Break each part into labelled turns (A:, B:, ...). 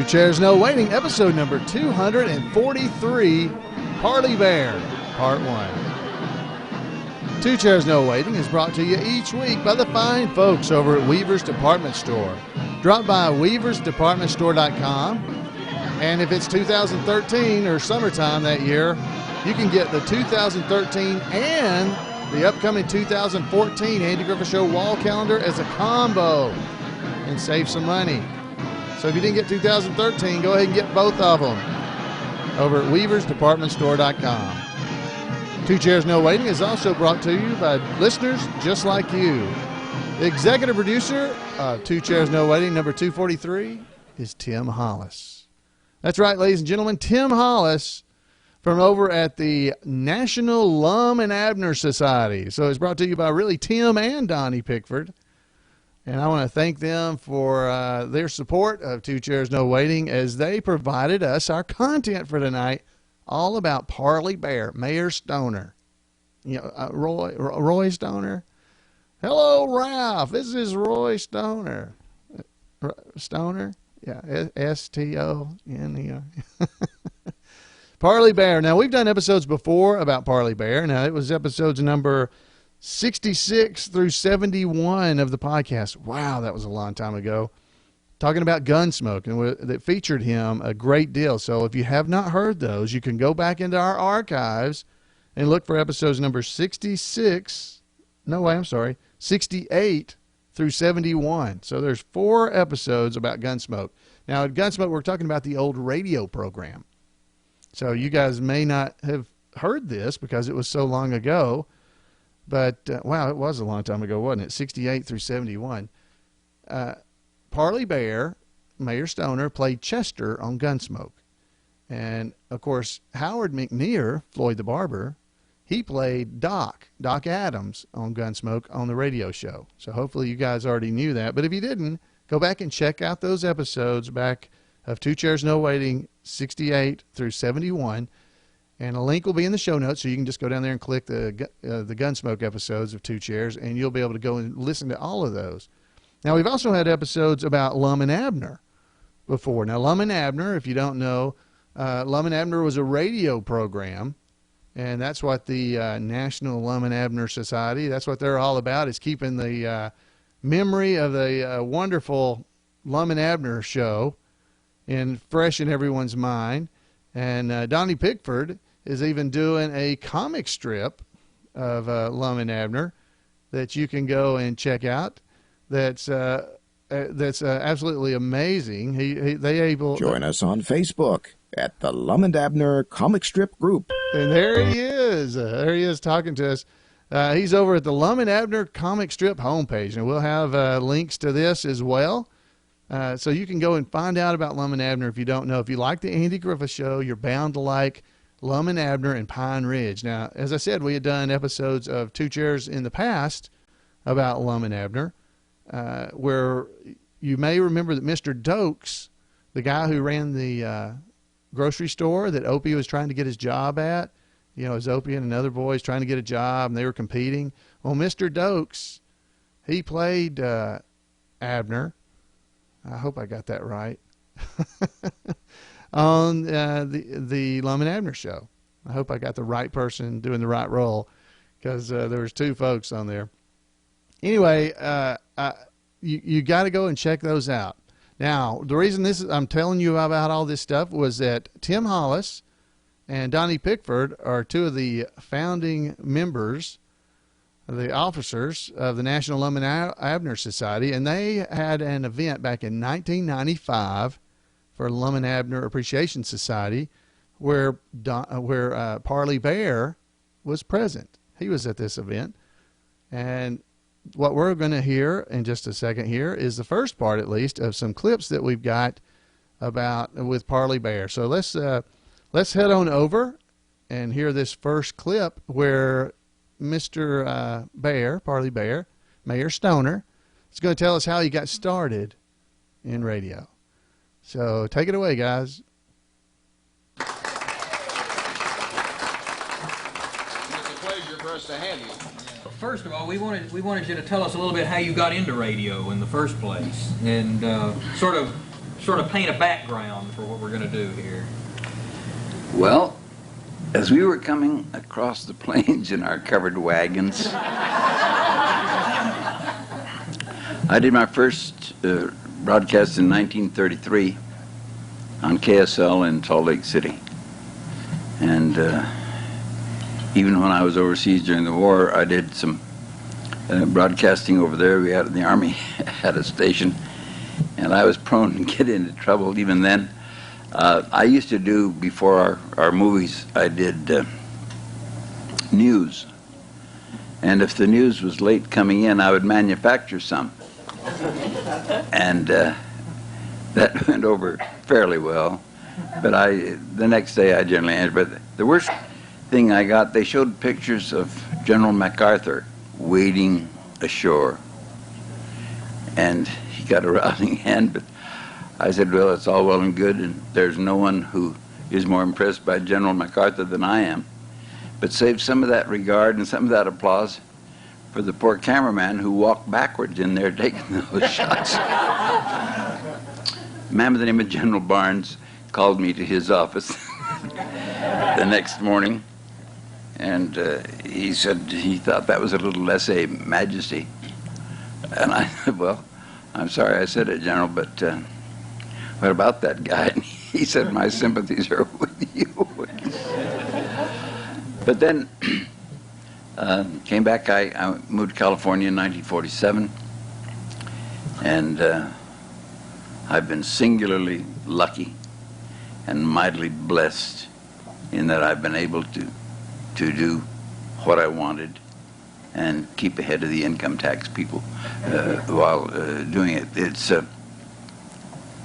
A: Chairs No Waiting, episode number 243, Parley Bear, part 1. Two Chairs No Waiting is brought to you each week by the fine folks over at Weaver's Department Store. Drop by weaversdepartmentstore.com, and if it's 2013 or summertime that year, you can get the 2013 and the upcoming 2014 Andy Griffith Show wall calendar as a combo and save some money. So if you didn't get 2013, go ahead and get both of them over at weaversdepartmentstore.com. Two Chairs No Waiting is also brought to you by listeners just like you. The executive producer of Two Chairs No Waiting, number 243, is Tim Hollis. That's right, ladies and gentlemen, Tim Hollis from over at the National Lum and Abner Society. So it's brought to you by really Tim and Donnie Pitchford. And I want to thank them for their support of Two Chairs No Waiting as they provided us our content for tonight, all about Parley Bear, Mayor Stoner. You know, Roy Stoner. Hello, Ralph. This is Roy Stoner. Stoner? Yeah, S-T-O-N-E-R. Parley Bear. Now, we've done episodes before about Parley Bear. Now, it was episodes number 66 through 71 of the podcast. Wow, that was a long time ago. Talking about Gunsmoke, and that featured him a great deal. So if you have not heard those, you can go back into our archives and look for episodes number 68 through 71. So there's 4 episodes about Gunsmoke. Now, at Gunsmoke, we're talking about the old radio program. So you guys may not have heard this because it was so long ago. But, wow, it was a long time ago, wasn't it? 68 through 71. Parley Bear, Mayor Stoner, played Chester on Gunsmoke. And, of course, Howard McNear, Floyd the Barber, he played Doc Adams on Gunsmoke on the radio show. So hopefully you guys already knew that. But if you didn't, go back and check out those episodes back of Two Chairs No Waiting, 68 through 71. And a link will be in the show notes, so you can just go down there and click the Gunsmoke episodes of Two Chairs, and you'll be able to go and listen to all of those. Now, we've also had episodes about Lum and Abner before. Now, Lum and Abner, if you don't know, Lum and Abner was a radio program, and that's what the National Lum and Abner Society, that's what they're all about, is keeping the memory of the wonderful Lum and Abner show fresh in everyone's mind. And Donnie Pitchford is even doing a comic strip of Lum and Abner that you can go and check out. That's absolutely amazing.
B: Join us on Facebook at the Lum and Abner Comic Strip Group.
A: And there he is. There he is talking to us. He's over at the Lum and Abner Comic Strip homepage, and we'll have links to this as well. So you can go and find out about Lum and Abner if you don't know. If you like the Andy Griffith Show, you're bound to like Lum and Abner and Pine Ridge. Now, as I said, we had done episodes of Two Chairs in the past about Lum and Abner, where you may remember that Mr. Dokes, the guy who ran the grocery store that Opie was trying to get his job at, you know, as Opie and another boy was trying to get a job and they were competing. Well, Mr. Dokes, he played Abner. I hope I got that right. On the Lum and Abner show. I hope I got the right person doing the right role, because there was 2 folks on there. Anyway, you got to go and check those out. Now, the reason I'm telling you about all this stuff was that Tim Hollis and Donnie Pitchford are 2 of the founding members, the officers of the National Lum and Abner Society, and they had an event back in 1995 for Lum and Abner Appreciation Society where Parley Bear was present. He was at this event, and what we're going to hear in just a second here is the first part, at least, of some clips that we've got with Parley Bear. So let's head on over and hear this first clip where Mr. Bear, Parley Bear, Mayor Stoner, is going to tell us how he got started in radio. So take it away, guys.
C: It's a pleasure for us to have you.
D: First of all, we wanted you to tell us a little bit how you got into radio in the first place, and sort of sort of paint a background for what we're going to do here.
E: Well, as we were coming across the plains in our covered wagons, I did my first broadcast in 1933 on KSL in Salt Lake City. And even when I was overseas during the war, I did some broadcasting over there. We had the Army had a station, and I was prone to get into trouble even then. I used to do, before our movies, I did news. And if the news was late coming in, I would manufacture some. And that went over fairly well. But the next day I generally answered. But the worst thing I got, they showed pictures of General MacArthur wading ashore. And he got a rousing hand, but I said, well, it's all well and good, and there's no one who is more impressed by General MacArthur than I am. But save some of that regard and some of that applause for the poor cameraman who walked backwards in there taking those shots. A man by the name of General Barnes called me to his office the next morning, and he said he thought that was a little lesse majesty. And I said, well, I'm sorry I said it, General, but what about that guy? And he said, my sympathies are with you. But then came back. I moved to California in 1947, and I've been singularly lucky and mightily blessed in that I've been able to do what I wanted and keep ahead of the income tax people while doing it. It's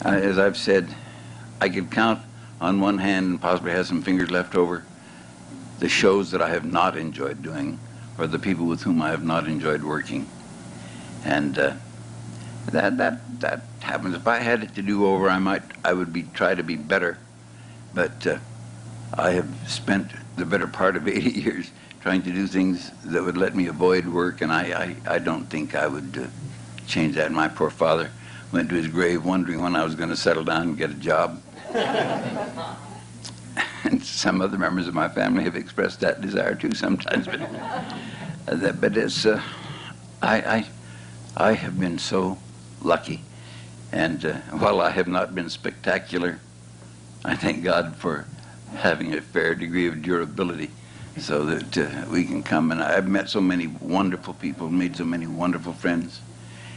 E: as I've said, I could count on one hand and possibly have some fingers left over the shows that I have not enjoyed doing or the people with whom I have not enjoyed working. And that happens. If I had it to do over, I would try to be better. But I have spent the better part of 80 years trying to do things that would let me avoid work, and I don't think I would change that. My poor father went to his grave wondering when I was going to settle down and get a job. And some other members of my family have expressed that desire too sometimes. But it's I have been so lucky, and while I have not been spectacular, I thank God for having a fair degree of durability, so that we can come. And I've met so many wonderful people, made so many wonderful friends.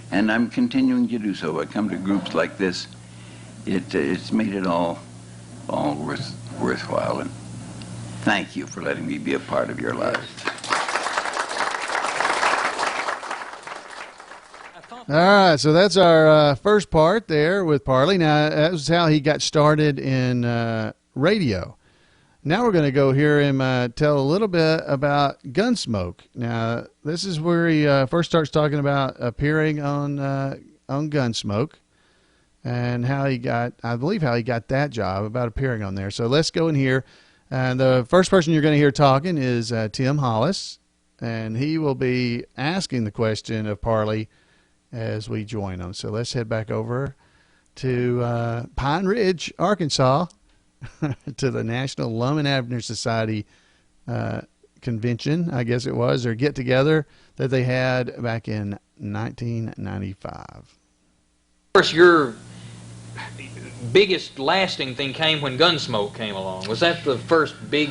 E: And I'm continuing to do so. I come to groups like this. It's made it all worthwhile. And thank you for letting me be a part of your lives.
A: All right, so that's our first part there with Parley. Now, that was how he got started in radio. Now we're going to go hear him tell a little bit about Gunsmoke. Now, this is where he first starts talking about appearing on Gunsmoke and how he got, I believe, how he got that job, about appearing on there. So let's go in here. And the first person you're going to hear talking is Tim Hollis, and he will be asking the question of Parley as we join him. So let's head back over to Pine Ridge, Arkansas, to the National Lum and Abner Society convention, I guess it was, or get-together that they had back in 1995.
D: Of course, your biggest lasting thing came when Gunsmoke came along. Was that the first big...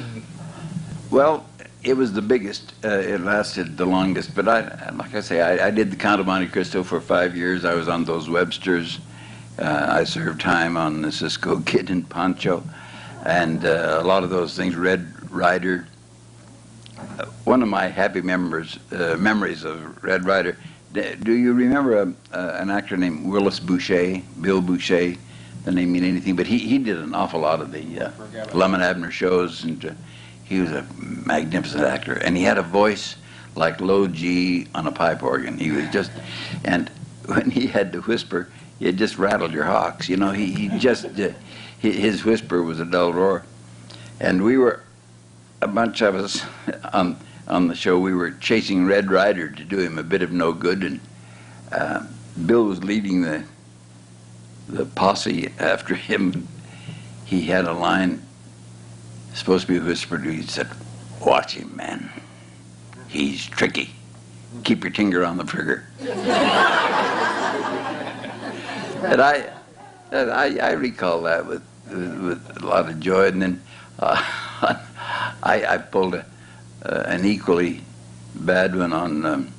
E: Well, it was the biggest. It lasted the longest. But like I say, I did the Count of Monte Cristo for 5 years. I was on those Websters. I served time on the Cisco Kid and Poncho, and a lot of those things. Red Ryder. One of my happy memories of Red Ryder. Do you remember an actor named Willis Boucher, Bill Boucher? The name mean anything, but he did an awful lot of the Lum and Abner shows, and he was a magnificent actor, and he had a voice like low G on a pipe organ. He was just, and when he had to whisper, it just rattled your hocks. You know, he just, his whisper was a dull roar. And we were, a bunch of us on the show, we were chasing Red Ryder to do him a bit of no good, and Bill was leading the posse after him. He had a line supposed to be whispered. He said, "Watch him, man. He's tricky. Keep your finger on the trigger." And I recall that with a lot of joy. And then I pulled an equally bad one on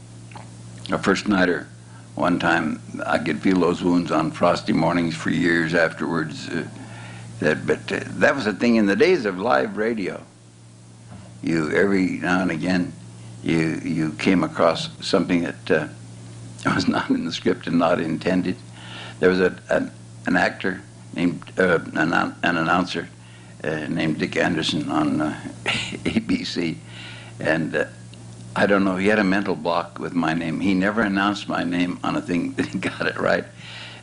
E: a first nighter. One time I could feel those wounds on frosty mornings for years afterwards. That was a thing in the days of live radio. You every now and again you came across something that was not in the script and not intended. There was an actor named an announcer named Dick Anderson on ABC, and I don't know, he had a mental block with my name. He never announced my name on a thing that he got it right.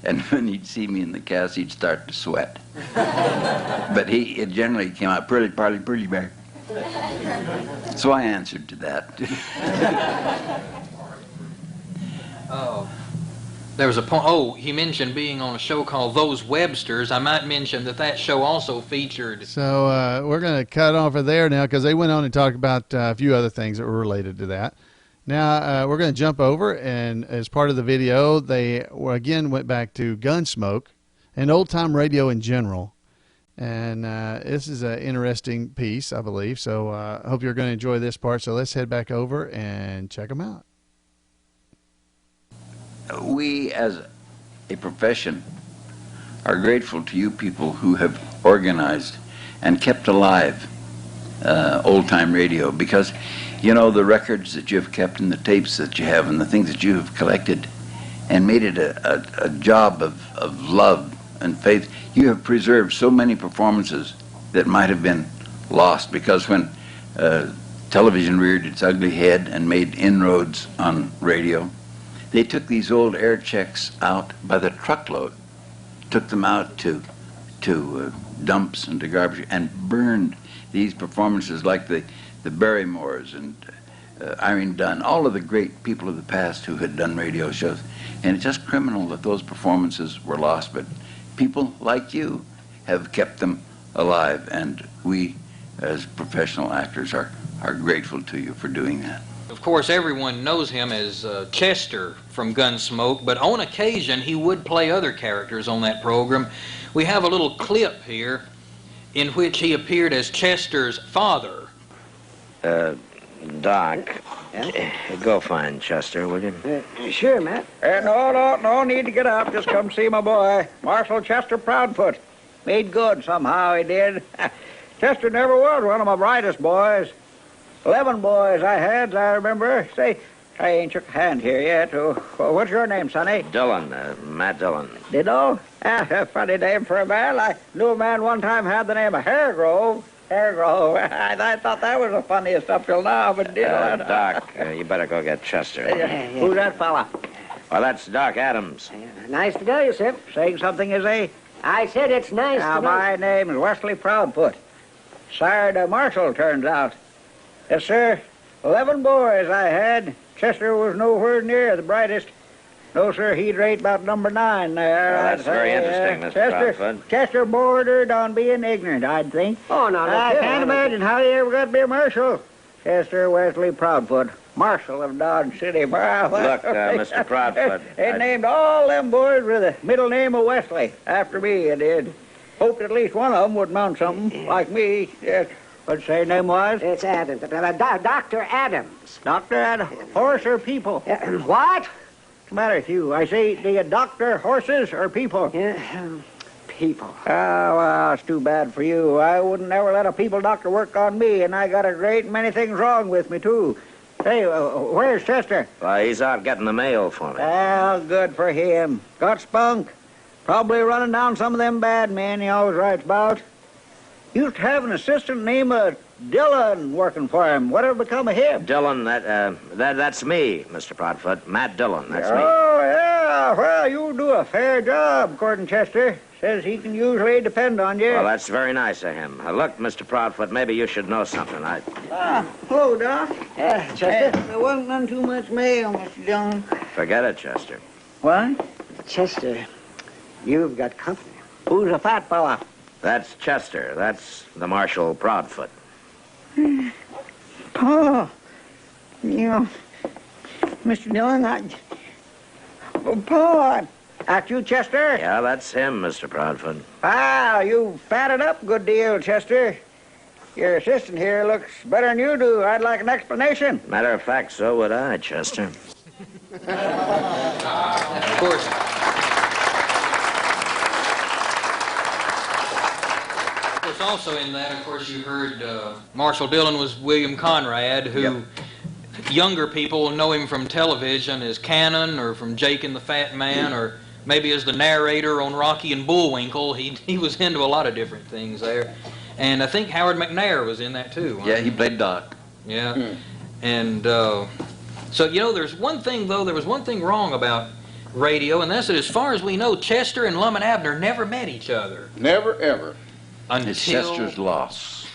E: And when he'd see me in the cast, he'd start to sweat. But it generally came out, Parley Bear. So I answered to that.
D: Oh, there was a point. Oh, he mentioned being on a show called Those Websters. I might mention that show also featured.
A: So we're going to cut off of there now because they went on and talked about a few other things that were related to that. Now we're going to jump over, and as part of the video, they again went back to Gunsmoke and old-time radio in general. And this is an interesting piece, I believe. So I hope you're going to enjoy this part. So let's head back over and check them out.
E: We, as a profession, are grateful to you people who have organized and kept alive old-time radio, because, you know, the records that you have kept and the tapes that you have and the things that you have collected and made it a job of love and faith. You have preserved so many performances that might have been lost, because when television reared its ugly head and made inroads on radio, they took these old air checks out by the truckload, took them out to dumps and to garbage, and burned these performances, like the Barrymores and Irene Dunn, all of the great people of the past who had done radio shows. And it's just criminal that those performances were lost, but people like you have kept them alive, and we as professional actors are grateful to you for doing that.
D: Of course, everyone knows him as Chester from Gunsmoke, but on occasion he would play other characters on that program. We have a little clip here in which he appeared as Chester's father.
F: Doc, go find Chester, will you?
G: Sure, Matt. No need to get up. Just come see my boy, Marshal Chester Proudfoot. Made good somehow, he did. Chester never was one of my brightest boys. 11 boys I had, I remember. Say, I ain't shook a hand here yet. What's your name, sonny?
F: Dillon, Matt Dillon.
G: Ditto? Funny name for a man. I knew a man one time had the name of Hairgrove. Hairgrove. I thought that was the funniest up till now, but ditto.
F: Doc, you better go get Chester.
G: Who's that fella?
F: Well, that's Doc Adams.
G: Nice to know you, Sip. Saying something, is he?
H: I said it's nice to know.
G: My name is Wesley Proudfoot. Sire to Marshal, turns out. Yes, sir. 11 boys I had. Chester was nowhere near the brightest. No, sir, he'd rate about number 9 there.
F: Well, that's very interesting, Mr. Proudfoot.
G: Chester bordered on being ignorant, I'd think.
H: Oh, no,
G: I can't imagine how he ever got to be a marshal. Chester Wesley Proudfoot, Marshal of Dodge City.
F: Look, Mr. Proudfoot.
G: They named all them boys with the middle name of Wesley after me, it did. Hoped at least one of them would mount something like me. Yes. What'd you say name was?
H: It's Adams. Dr. Adams.
G: Dr. Adams. Horse or people?
H: What?
G: What's the matter with you? I say, do you doctor horses or people?
H: People.
G: Oh, well, it's too bad for you. I wouldn't ever let a people doctor work on me, and I got a great many things wrong with me, too. Hey, where's Chester?
F: Well, he's out getting the mail for me.
G: Well, good for him. Got spunk. Probably running down some of them bad men he always writes about. Used to have an assistant named Dillon working for him. Whatever become of him?
F: Dillon, that's me, Mr. Proudfoot. Matt Dillon, that's me.
G: Oh, yeah. Well, you do a fair job, according to Chester. Says he can usually depend on you.
F: Well, that's very nice of him. Look, Mr. Proudfoot, maybe you should know something.
G: Hello, Doc. Chester. There wasn't none too much mail, Mr. Dillon.
F: Forget it, Chester.
G: What?
H: Chester, You've got company.
F: Who's a fat fella? That's Chester. That's the Marshal Proudfoot.
I: Pa, you know, Mr. Dillon, oh, Pa,
G: That you, Chester?
F: Yeah, that's him, Mr. Proudfoot.
G: Ah, you fatted up a good deal, Chester. Your assistant here looks better than you do. I'd like an explanation.
F: Matter of fact, so would I, Chester.
D: Of course. Of course, also in that, of course, you heard Marshal Dillon was William Conrad, who younger people know him from television as Cannon or from Jake and the Fat Man or maybe as the narrator on Rocky and Bullwinkle. He was into a lot of different things there. And I think Howard McNear was in that too.
E: Yeah, he played Doc.
D: Yeah. And so, you know, there was one thing wrong about radio, and that's that as far as we know, Chester and Lum and Abner never met each other.
C: Never, ever.
E: It's Chester's loss.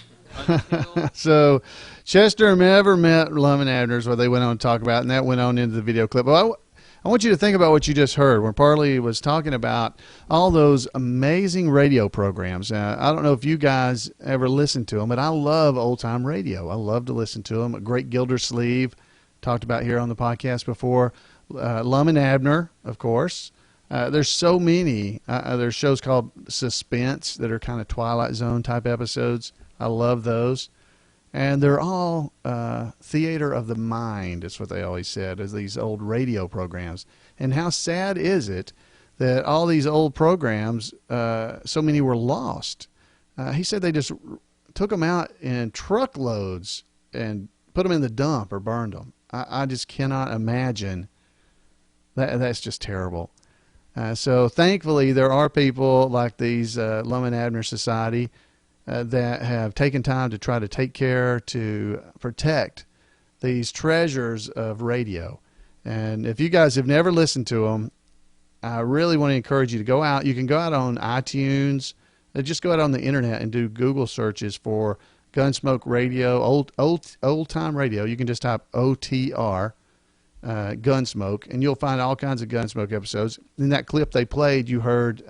A: So Chester never met Lum and Abner is what they went on to talk about, and that went on into the video clip. Well, I want you to think about what you just heard when Parley was talking about all those amazing radio programs. I don't know if you guys ever listened to them, but I love old-time radio. I love to listen to them. A Great Gildersleeve, talked about here on the podcast before. Lum and Abner, of course. There's so many. There's shows called Suspense that are kind of Twilight Zone type episodes. I love those. And they're all theater of the mind, is what they always said, as these old radio programs. And how sad is it that all these old programs, so many were lost. He said they just took them out in truckloads and put them in the dump or burned them. I just cannot imagine. That's just terrible. So thankfully, there are people like these Lum and Abner Society that have taken time to try to take care to protect these treasures of radio. And if you guys have never listened to them, I really want to encourage you to go out. You can go out on iTunes. Just go out on the internet and do Google searches for Gunsmoke Radio, old time radio. You can just type OTR, Gunsmoke, and you'll find all kinds of Gunsmoke episodes. In that clip they played, you heard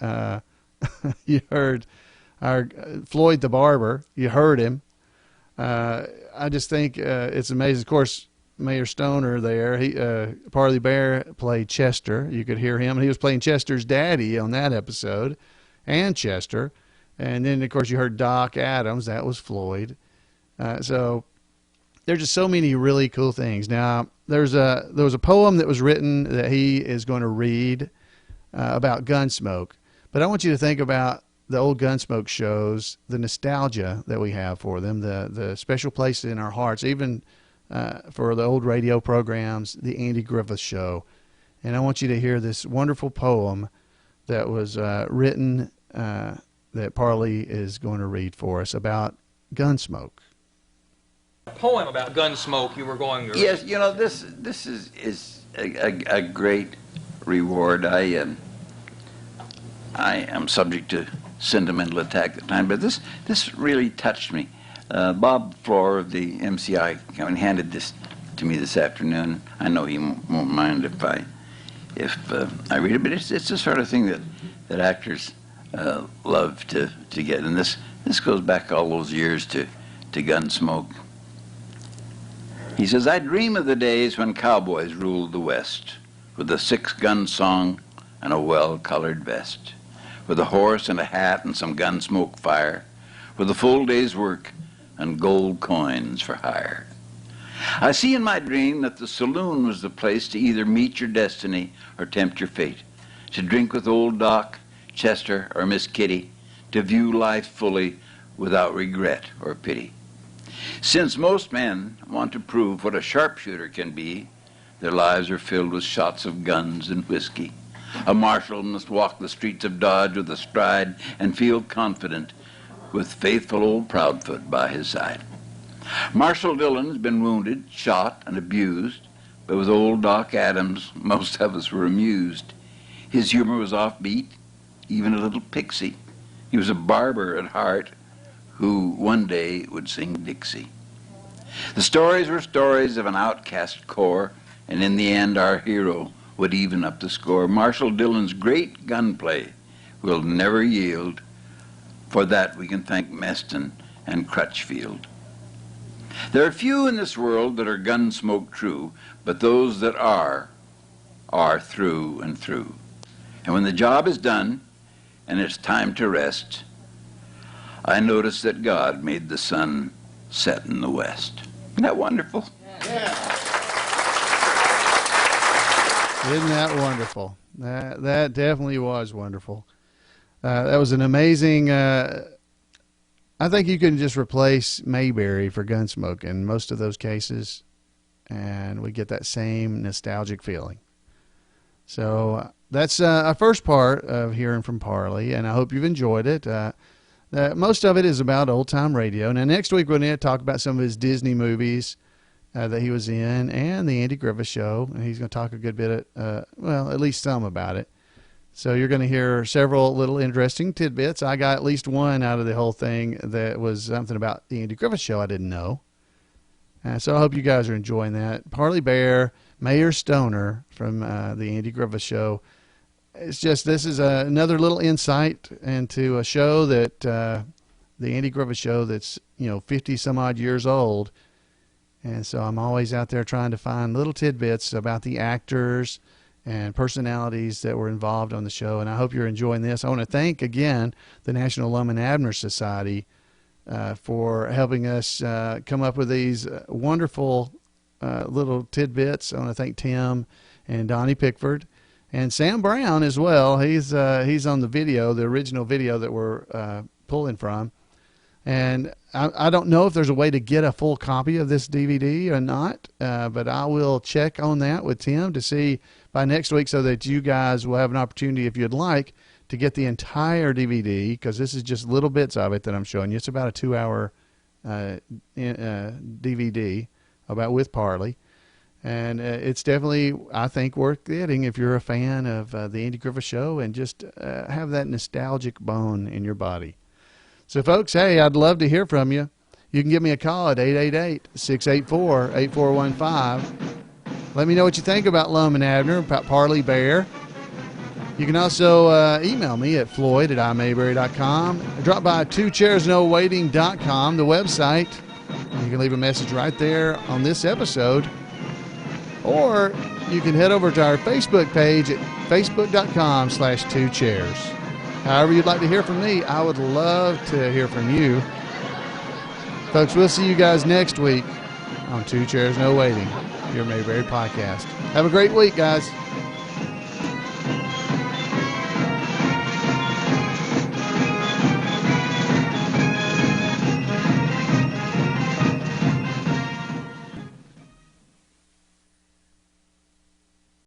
A: you heard our Floyd the Barber. You heard him. I just think it's amazing. Of course, Mayor Stoner there, Parley Bear played Chester. You could hear him. He was playing Chester's daddy on that episode, and Chester. And then, of course, you heard Doc Adams. That was Floyd. So there's just so many really cool things. Now, there was a poem that was written that he is going to read about Gunsmoke. But I want you to think about the old Gunsmoke shows, the nostalgia that we have for them, the special place in our hearts, even for the old radio programs, the Andy Griffith Show. And I want you to hear this wonderful poem that was written that Parley is going to read for us about Gunsmoke.
D: A poem about Gunsmoke you were going to read.
E: Yes, you know, this is a great reward. I am subject to sentimental attack at the time, but this really touched me. Bob Floor of the MCI handed this to me this afternoon. I know he won't mind if I read it, but it's the sort of thing that actors love to get, and this goes back all those years to Gunsmoke. He says, I dream of the days when cowboys ruled the West with a 6-gun song and a well-colored vest, with a horse and a hat and some Gunsmoke fire, with a full day's work and gold coins for hire. I see in my dream that the saloon was the place to either meet your destiny or tempt your fate, to drink with old Doc, Chester, or Miss Kitty, to view life fully without regret or pity. Since most men want to prove what a sharpshooter can be, their lives are filled with shots of guns and whiskey. A marshal must walk the streets of Dodge with a stride and feel confident with faithful old Proudfoot by his side. Marshal Dillon's been wounded, shot, and abused, but with old Doc Adams, most of us were amused. His humor was offbeat, even a little pixie. He was a barber at heart who one day would sing Dixie. The stories were stories of an outcast corps, and in the end our hero would even up the score. Marshal Dillon's great gunplay will never yield. For that we can thank Meston and Crutchfield. There are few in this world that are Gunsmoke true, but those that are through and through. And when the job is done and it's time to rest, I notice that God made the sun set in the west. Isn't that wonderful?
A: Yeah. Isn't that wonderful? That definitely was wonderful. That was an amazing. I think you can just replace Mayberry for Gunsmoke in most of those cases, and we get that same nostalgic feeling. So that's our first part of hearing from Parley, and I hope you've enjoyed it. Most of it is about old-time radio. Now, next week, we're going to talk about some of his Disney movies that he was in and the Andy Griffith Show, and he's going to talk a good bit, at least some about it. So you're going to hear several little interesting tidbits. I got at least one out of the whole thing that was something about the Andy Griffith Show I didn't know. So I hope you guys are enjoying that. Parley Bear, Mayor Stoner from the Andy Griffith Show. It's just, this is another little insight into a show that, the Andy Griffith Show that's, 50 some odd years old. And so I'm always out there trying to find little tidbits about the actors and personalities that were involved on the show. And I hope you're enjoying this. I want to thank again the National Lum and Abner Society for helping us come up with these wonderful little tidbits. I want to thank Tim and Donnie Pitchford and Sam Brown as well. He's on the video, the original video that we're pulling from. And I don't know if there's a way to get a full copy of this DVD or not, but I will check on that with Tim to see by next week so that you guys will have an opportunity, if you'd like, to get the entire DVD, because this is just little bits of it that I'm showing you. It's about a 2-hour DVD about with Parley. And it's definitely, I think, worth getting if you're a fan of the Andy Griffith Show and just have that nostalgic bone in your body. So, folks, hey, I'd love to hear from you. You can give me a call at 888-684-8415. Let me know what you think about Lum and Abner, about Parley Bear. You can also email me at floyd@imayberry.com. Drop by twochairsnowaiting.com, the website. You can leave a message right there on this episode. Or you can head over to our Facebook page at facebook.com/twochairs. However you'd like to hear from me, I would love to hear from you. Folks, we'll see you guys next week on Two Chairs No Waiting, your Mayberry podcast. Have a great week, guys.